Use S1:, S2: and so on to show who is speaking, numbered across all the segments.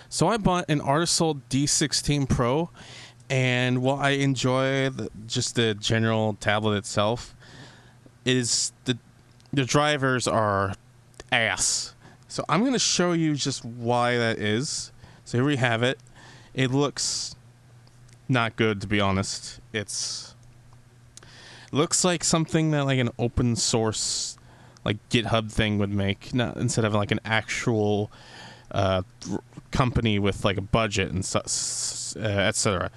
S1: So I bought an Artisul D16 Pro, and while I enjoy just the general tablet itself, the drivers are ass. So I'm going to show you just why that is. So here we have it. It looks not good, to be honest. It looks like something that like an open source like GitHub thing would make, not instead of like an actual company with like a budget and etc.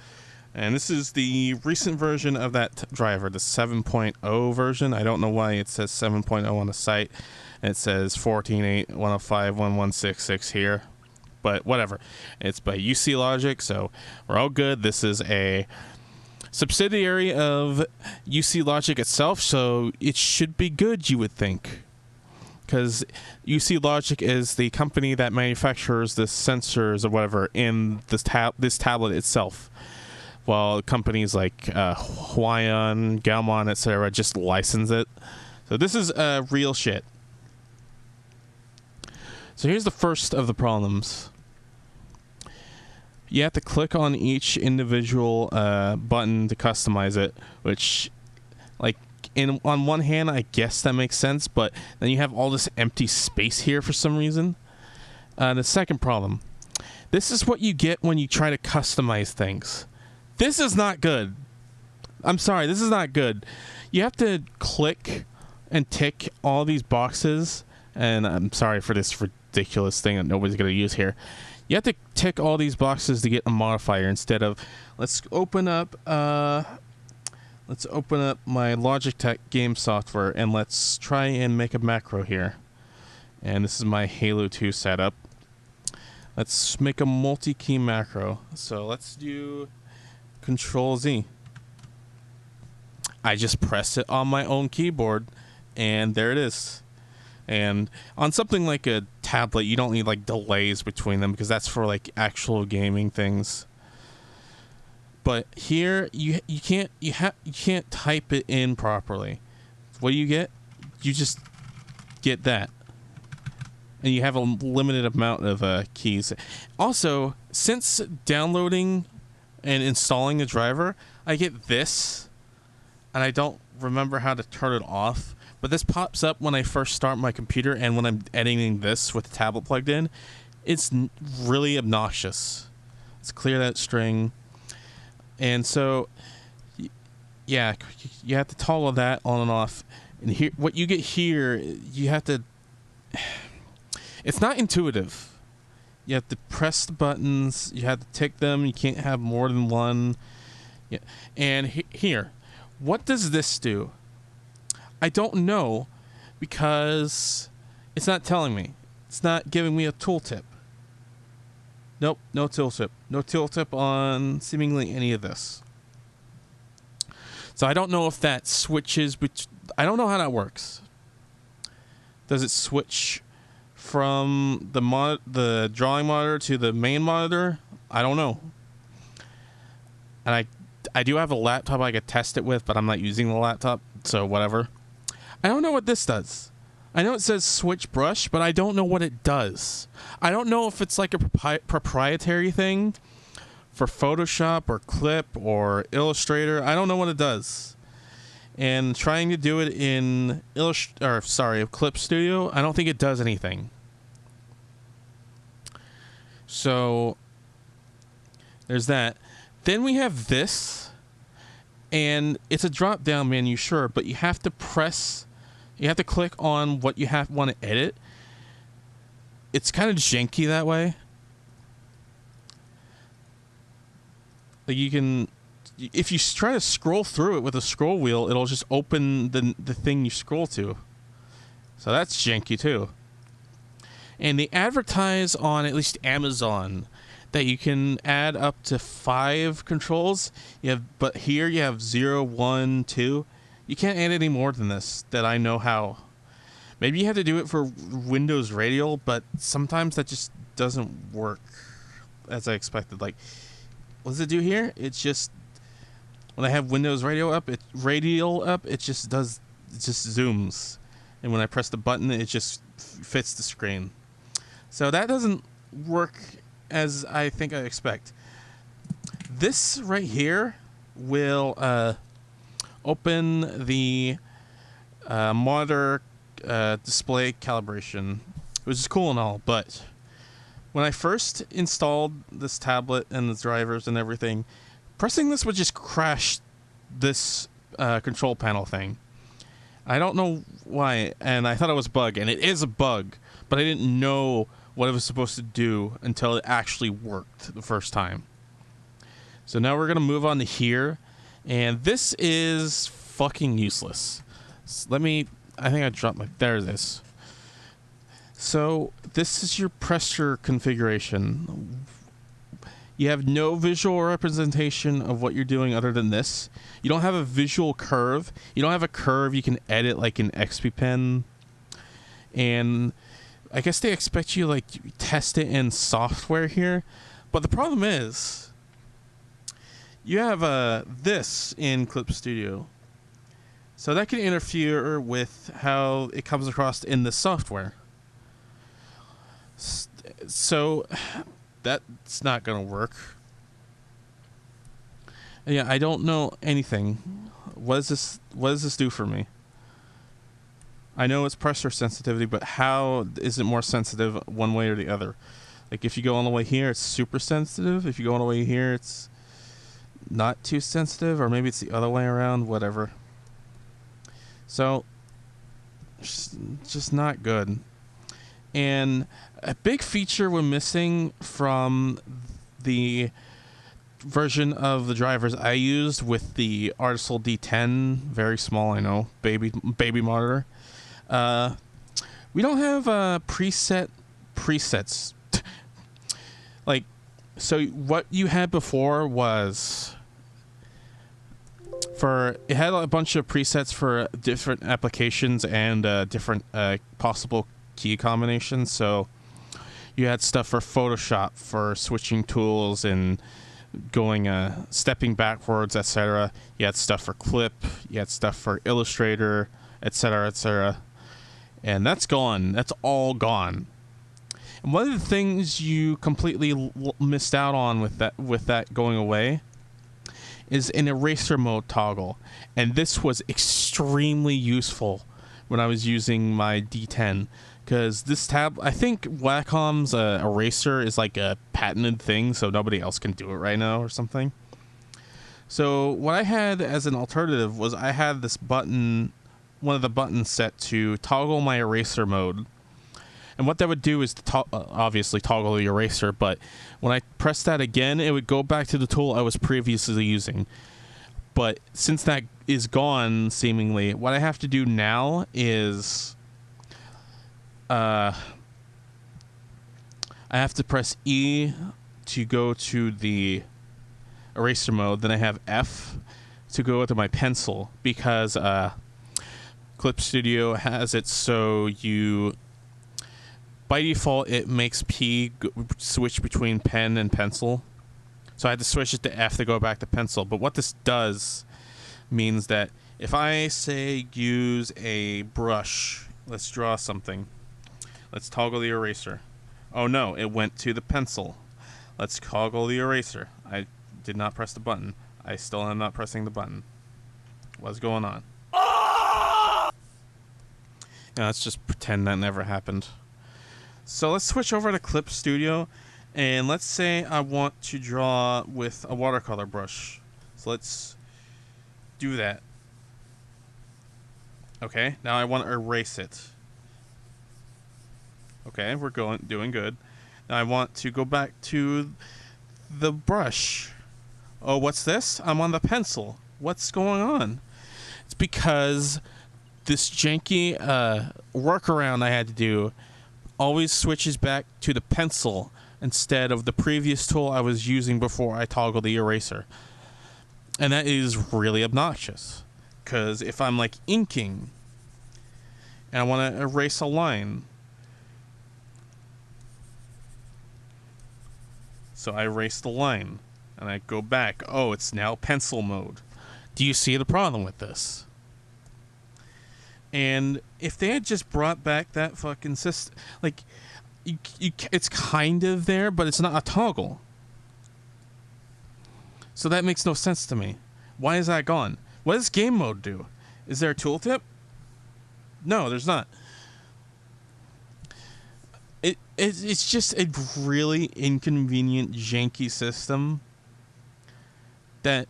S1: And this is the recent version of that driver, the 7.0 version. I don't know why it says 7.0 on the site, and it says 14.8.105.1166 here, but whatever. It's by UC Logic, so we're all good. This is a subsidiary of UC Logic itself, so it should be good, you would think, because UC Logic is the company that manufactures the sensors or whatever in this tablet itself, while companies like Huion, Gaomon, etc. just license it. So this is real shit. So here's the first of the problems. You have to click on each individual button to customize it, which, like, on one hand, I guess that makes sense, but then you have all this empty space here for some reason. The second problem. This is what you get when you try to customize things. This is not good. I'm sorry, this is not good. You have to click and tick all these boxes, and I'm sorry for this ridiculous thing that nobody's going to use here. You have to tick all these boxes to get a modifier instead of, let's open up my Logitech game software and let's try and make a macro here. And this is my Halo 2 setup. Let's make a multi-key macro. So let's do Control Z. I just press it on my own keyboard and there it is. And on something like a tablet, you don't need like delays between them because that's for like actual gaming things. But here you can't type it in properly. What do you get? You just get that. And you have a limited amount of keys. Also, since downloading and installing the driver, I get this, and I don't remember how to turn it off. But this pops up when I first start my computer, and when I'm editing this with the tablet plugged in, it's really obnoxious. Let's clear that string. And so, yeah, you have to toggle that on and off. And here, what you get here, you have to... It's not intuitive. You have to press the buttons. You have to tick them. You can't have more than one. Yeah. And here, what does this do? I don't know, because it's not telling me. It's not giving me a tooltip. Nope, no tooltip. No tooltip on seemingly any of this. So I don't know if that switches, I don't know how that works. Does it switch from the drawing monitor to the main monitor? I don't know. And I do have a laptop I could test it with, but I'm not using the laptop, so whatever. I don't know what this does. I know it says switch brush, but I don't know what it does. I don't know if it's like a proprietary thing for Photoshop or Clip or Illustrator. I don't know what it does. And trying to do it in Clip Studio, I don't think it does anything. So there's that. Then we have this, and it's a drop-down menu, sure, but you have to click on what you want to edit. It's kind of janky that way. Like you can, if you try to scroll through it with a scroll wheel, it'll just open the thing you scroll to. So that's janky too. And they advertise on at least Amazon that you can add up to 5 controls. But here you have 0, 1, 2. You can't add any more than this that I know how. Maybe you have to do it for Windows Radial, but sometimes that just doesn't work as I expected. Like, what does it do here? It's just, when I have Windows Radial up, it just zooms. And when I press the button, it just fits the screen. So that doesn't work as I think I expect. This right here will open the monitor display calibration, which is cool and all, but when I first installed this tablet and the drivers and everything, pressing this would just crash this control panel thing. I don't know why, and I thought it was a bug, and it is a bug, but I didn't know what it was supposed to do until it actually worked the first time. So now we're going to move on to here, and this is fucking useless. So I think I dropped there it is. So this is your pressure configuration. You have no visual representation of what you're doing other than this. You don't have a visual curve. You don't have a curve you can edit like an XP pen. And I guess they expect you like to test it in software here. But the problem is you have this in Clip Studio. So that can interfere with how it comes across in the software. So that's not going to work. Yeah, I don't know anything. What does this do for me? I know it's pressure sensitivity, but how is it more sensitive one way or the other? Like if you go all the way here, it's super sensitive. If you go all the way here, it's not too sensitive, or maybe it's the other way around, whatever. So, just not good. And a big feature we're missing from the version of the drivers I used with the Artisul D10, very small, I know, baby monitor. We don't have presets. Like, so what you had before was it had a bunch of presets for different applications and different possible key combinations. So you had stuff for Photoshop, for switching tools and going stepping backwards, etc. You had stuff for Clip, you had stuff for Illustrator, etc., etc. And that's gone. That's all gone. And one of the things you completely missed out on with that going away is an eraser mode toggle. And this was extremely useful when I was using my D10, because this tab, I think Wacom's eraser is like a patented thing, so nobody else can do it right now or something. So what I had as an alternative was I had this button, one of the buttons set to toggle my eraser mode. And what that would do is obviously toggle the eraser, but when I pressed that again, it would go back to the tool I was previously using. But since that is gone, seemingly, what I have to do now is I have to press E to go to the eraser mode, then I have F to go to my pencil, because Clip Studio has it so you, by default, it makes P switch between pen and pencil. So I had to switch it to F to go back to pencil. But what this does means that if I, say, use a brush, let's draw something. Let's toggle the eraser. Oh no, it went to the pencil. Let's toggle the eraser. I did not press the button. I still am not pressing the button. What's going on? Yeah, let's just pretend that never happened. So let's switch over to Clip Studio, and let's say I want to draw with a watercolor brush. So let's do that. Okay, now I want to erase it. Okay, we're doing good. Now I want to go back to the brush. Oh, what's this? I'm on the pencil. What's going on? It's because this janky workaround I had to do always switches back to the pencil instead of the previous tool I was using before I toggled the eraser. And that is really obnoxious, because if I'm like inking and I want to erase a line, so I erase the line and I go back, oh, it's now pencil mode. Do you see the problem with this? And if they had just brought back that fucking system, like, it's kind of there, but it's not a toggle. So that makes no sense to me. Why is that gone? What does game mode do? Is there a tooltip? No, there's not. It's just a really inconvenient, janky system that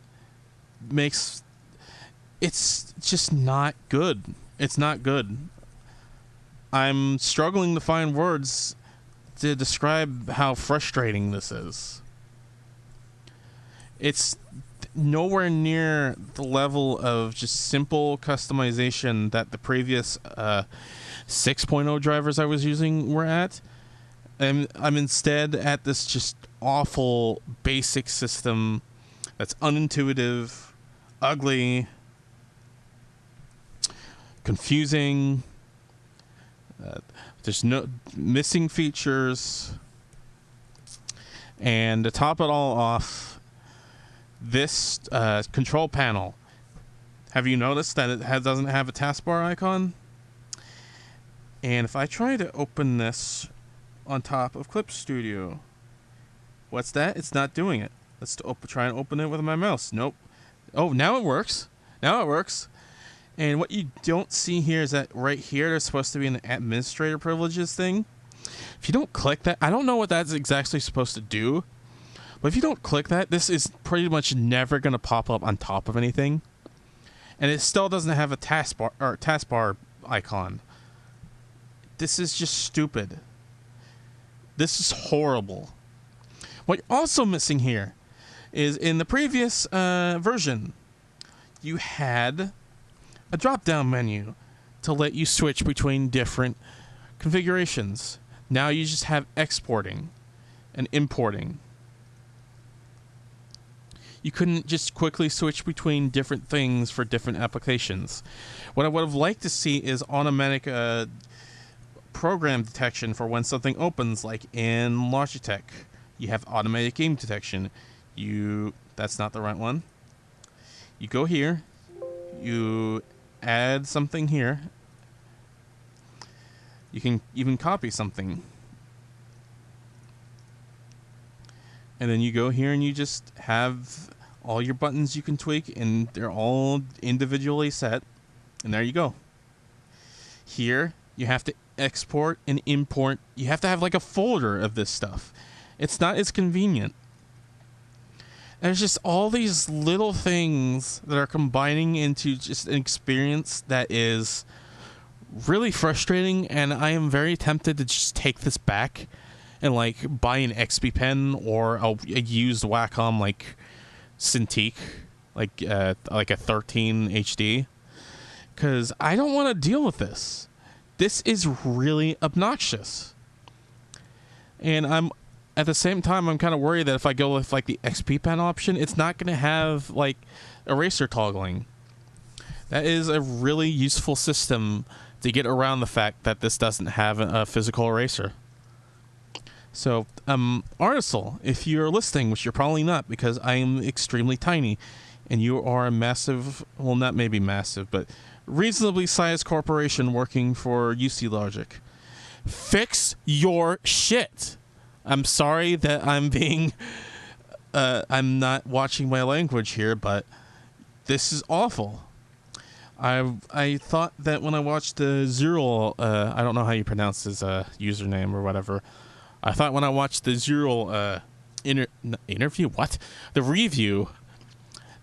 S1: makes... It's just not good. It's not good. I'm struggling to find words to describe how frustrating this is. It's nowhere near the level of just simple customization that the previous 6.0 drivers I was using were at. And I'm instead at this just awful basic system that's unintuitive, ugly, confusing. There's no missing features. And to top it all off, this control panel, have you noticed that it doesn't have a taskbar icon? And if I try to open this on top of Clip Studio, what's that? It's not doing it. Let's try and open it with my mouse. Nope. Oh, now it works. Now it works. And what you don't see here is that right here there's supposed to be an administrator privileges thing. If you don't click that, I don't know what that's exactly supposed to do, but if you don't click that, this is pretty much never going to pop up on top of anything. And it still doesn't have a taskbar icon. This is just stupid. This is horrible. What you're also missing here is in the previous version, you had a drop-down menu to let you switch between different configurations. Now you just have exporting and importing. You couldn't just quickly switch between different things for different applications. What I would have liked to see is automatic program detection for when something opens, like in Logitech. You have automatic game detection. That's not the right one. You go here, you add something here. You can even copy something. And then you go here and you just have all your buttons you can tweak, and they're all individually set. And there you go. Here, you have to export and import. You have to have like a folder of this stuff. It's not as convenient. There's just all these little things that are combining into just an experience that is really frustrating, and I am very tempted to just take this back and like buy an XP pen or a used Wacom like Cintiq, like a 13 HD, because I don't want to deal with this. This is really obnoxious, and at the same time, I'm kind of worried that if I go with like the XP pen option, it's not going to have like eraser toggling. That is a really useful system to get around the fact that this doesn't have a physical eraser. So, Artisul, if you're listening, which you're probably not, because I am extremely tiny, and you are a massive, well, not maybe massive, but reasonably sized corporation working for UC Logic, fix your shit. I'm sorry that I'm being, I'm not watching my language here, but this is awful. I thought that when I watched the Zeurel, I don't know how you pronounce his username or whatever. I thought when I watched the Zeurel interview, the review,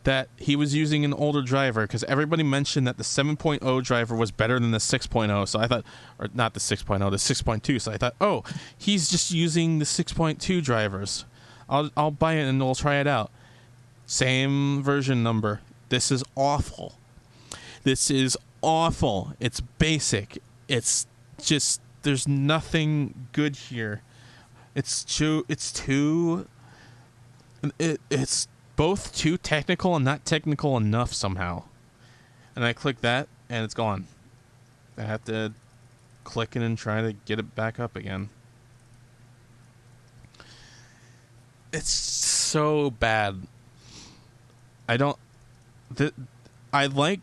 S1: that he was using an older driver, because everybody mentioned that the 7.0 driver was better than the 6.0. So I thought, or not the 6.0, the 6.2. So I thought, oh, he's just using the 6.2 drivers. I'll buy it and we'll try it out. Same version number. This is awful. This is awful. It's basic. It's just, there's nothing good here. It's both too technical and not technical enough somehow. And I click that and it's gone. I have to click it and try to get it back up again. It's so bad. I liked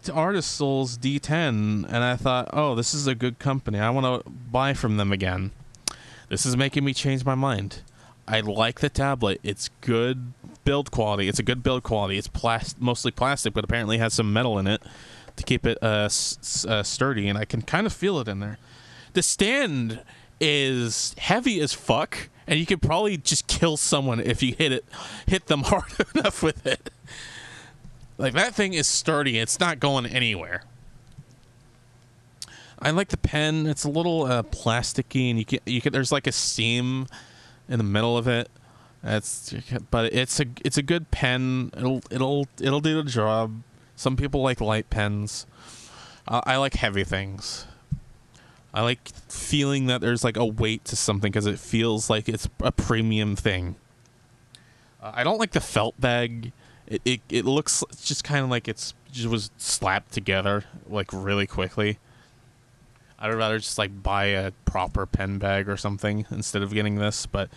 S1: Artisul's D10 and I thought, oh, this is a good company. I want to buy from them again. This is making me change my mind. I like the tablet. It's good build quality. It's a good build quality. It's mostly plastic, but apparently has some metal in it to keep it sturdy, and I can kind of feel it in there. The stand is heavy as fuck, and you could probably just kill someone if you hit them hard enough with it. Like, that thing is sturdy. It's not going anywhere. I like the pen. It's a little plasticky, and you can there's like a seam in the middle of it. But it's a good pen. It'll do the job. Some people like light pens. I like heavy things. I like feeling that there's like a weight to something because it feels like it's a premium thing. I don't like the felt bag. It looks just kind of like it was slapped together like really quickly. I'd rather just like buy a proper pen bag or something instead of getting this, but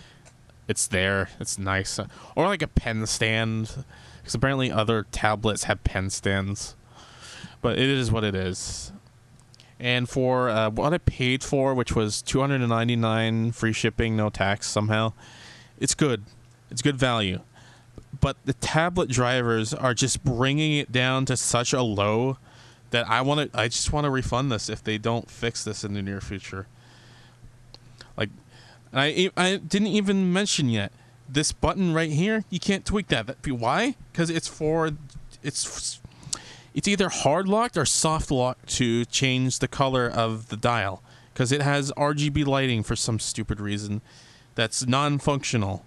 S1: it's there. It's nice. Or like a pen stand, because apparently other tablets have pen stands. But it is what it is. And for what I paid for, which was $299 free shipping, no tax somehow, it's good. It's good value. But the tablet drivers are just bringing it down to such a low that I just want to refund this if they don't fix this in the near future. Like, I didn't even mention yet, this button right here, you can't tweak that. Why? Because it's either hard locked or soft locked to change the color of the dial, because it has RGB lighting for some stupid reason that's non-functional.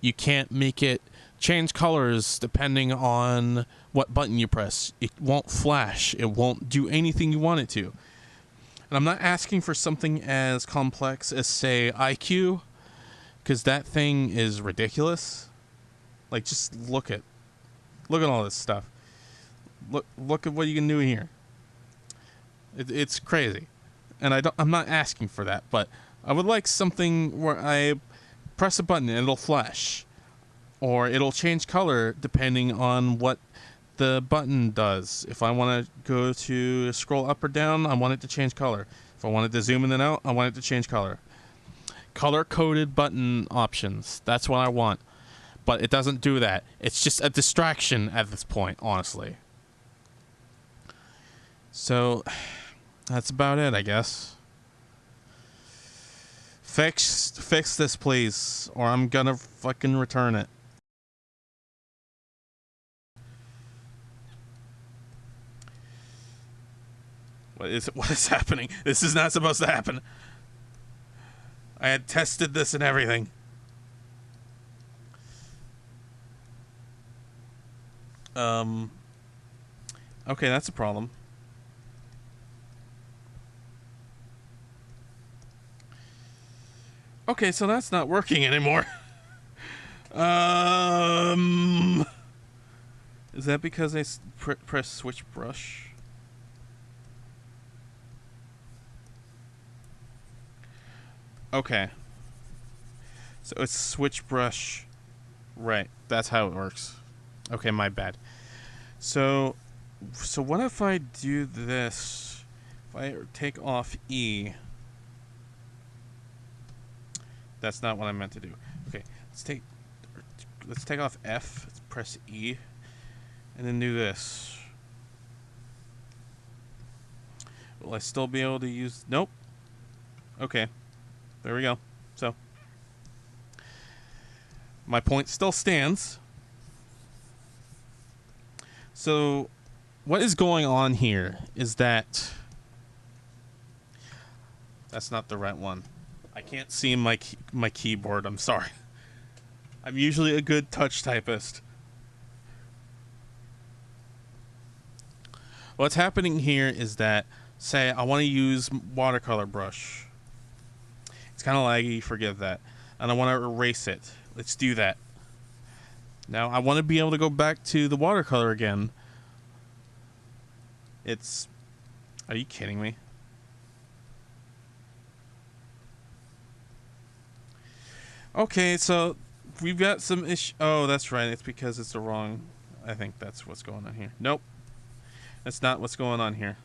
S1: You can't make it change colors depending on what button you press. It won't flash. It won't do anything you want it to. And I'm not asking for something as complex as, say, IQ, because that thing is ridiculous. Like, just look at all this stuff. Look at what you can do here. It's crazy, and I'm not asking for that, but I would like something where I press a button and it'll flash, or it'll change color depending on what the button does. If I want to go to scroll up or down, I want it to change color. If I wanted to zoom in and out, I want it to change color. Color-coded button options. That's what I want. But it doesn't do that. It's just a distraction at this point, honestly. So, that's about it, I guess. Fix this, please, or I'm gonna fucking return it. What is happening? This is not supposed to happen. I had tested this and everything. Okay, that's a problem. Okay, so that's not working anymore. Is that because I press switch brush? Okay. So it's switch brush. Right, that's how it works. Okay, my bad. So what if I do this? If I take off E. That's not what I meant to do. Okay, let's take off F. Let's press E, and then do this. Will I still be able to use? Nope. Okay, there we go. So my point still stands. So what is going on here is that that's not the right one. I can't see my keyboard. I'm sorry. I'm usually a good touch typist. What's happening here is that, say, I want to use watercolor brush. It's kind of laggy, forgive that. And I want to erase it. Let's do that. Now, I want to be able to go back to the watercolor again. Are you kidding me? Okay, so we've got some issue. Oh, that's right. It's because it's the wrong. I think that's what's going on here. Nope. That's not what's going on here.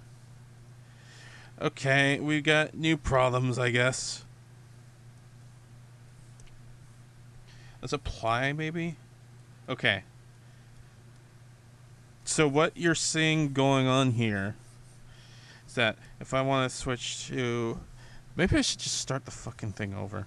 S1: Okay, we've got new problems, I guess. Let's apply, maybe? Okay. So what you're seeing going on here is that if I want to switch to... Maybe I should just start the fucking thing over.